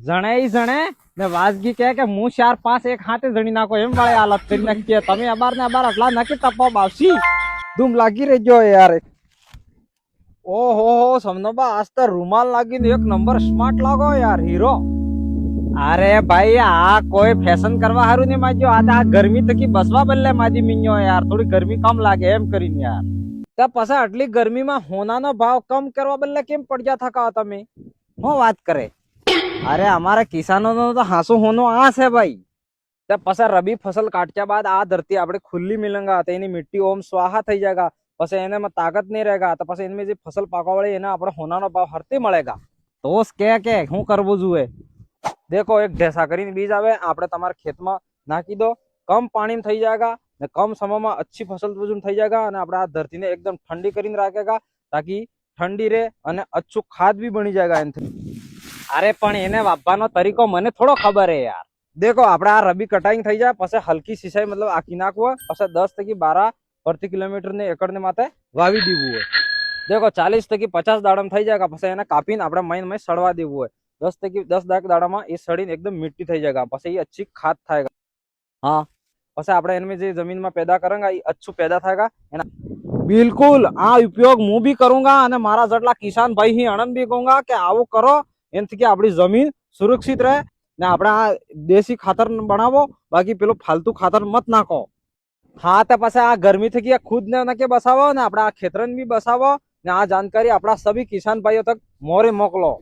જણે ને વાસગી કહે કે હું 4-5 એક હાથે જણી નાખો એમ વાળી હાલત કરી નાખી તમે અબાર ને અબાર આટલા નક્કી ટપો બાવસી ધૂમ લાગી રહેજો યાર ઓહો હો સમનોબા આજ તો રૂમાલ લાગીને એક નંબર સ્માર્ટ લાગો યાર હીરો અરે ભાઈ આ કોઈ ફેશન કરવા હારું ને માજો આ ગરમી તકી બસવા બદલે માજી મિન્યો યાર થોડી ગરમી કમ લાગે એમ કરીને યાર તો પછી આટલી ગરમીમાં હોનાનો ભાવ કમ કરવા બદલે કેમ પડ્યા થકા તમે હું વાત કરે અરે અમારા કિસાનોનો તો હાસુ હોનો આ છે ભાઈ તો પછી રબી ફસલ કાઢ્યા બાદ આ ધરતી આપણે ખુલ્લી મિલંગા તો એની મિટ્ટી ઓમ સ્વાહા થઈ જાયગા પછી એનામાં તાકાત નહીં રહેગા તો પછી એની જે ફસલ પાકવા વાળી એના આપણે હોનાનો ભાવ હરતી મળેગા તો કે શું કરવું જોઈએ દેખો એક ઢેસા કરીને બીજ આવે આપણે તમારા ખેતમાં નાખી દો કમ પાણી થઈ જાયગા ને કમ સમયમાં अच्छी फसल થઈ જાયગા અને આપણે આ ધરતીને એકદમ ઠંડી કરીને રાખેગા તાકી ઠંડી રહે અને અચ્છું ખાદ બી બની જાયગા એનાથી અરે પણ એને વાપવાનો તરીકો મને થોડો ખબર હે યાર દેખો આપણે આ રબી કટાઈંગ થઈ જાય પછી હલકી સિંચાઈ મતલબ આખી નાખવો પછી 10 થી 12 પ્રતિ કિલોમીટર ને એકર ને માથે વાવી દેવું હોય દેખો 40 થી 50 દાડમ થઈ જાય પછી એને કાપીને આપણે મહીને સડવા દેવું હોય 10 થી 10 દાડામાં એ સડીને એકદમ મીઠી થઈ જાય પછી એ अच्छी ખાદ થાય हाँ પછી આપણે એનमें જે જમીનમાં પેદા કરેંगे એ अच्छું પેદા થાયगा એના બિલકુલ આ ઉપયોગ હું બી કरूंगा અને મારા જેટલા કિસાન ભાઈ હી આનંદ બી કહूंगा કે આવું કરો એનાથી કે આપણી જમીન સુરક્ષિત રહે ને આપણે આ દેશી ખાતર બનાવો બાકી પેલો ફાલતુ ખાતર મત નાખો હા તો પછી આ ગરમી થી ખુદ ને નકે બસાવો ને આપણે આ ખેતરને બી બસાવો ને આ જાણકારી આપણા સभी કિસાન ભાઈઓ તક મોરે મોકલો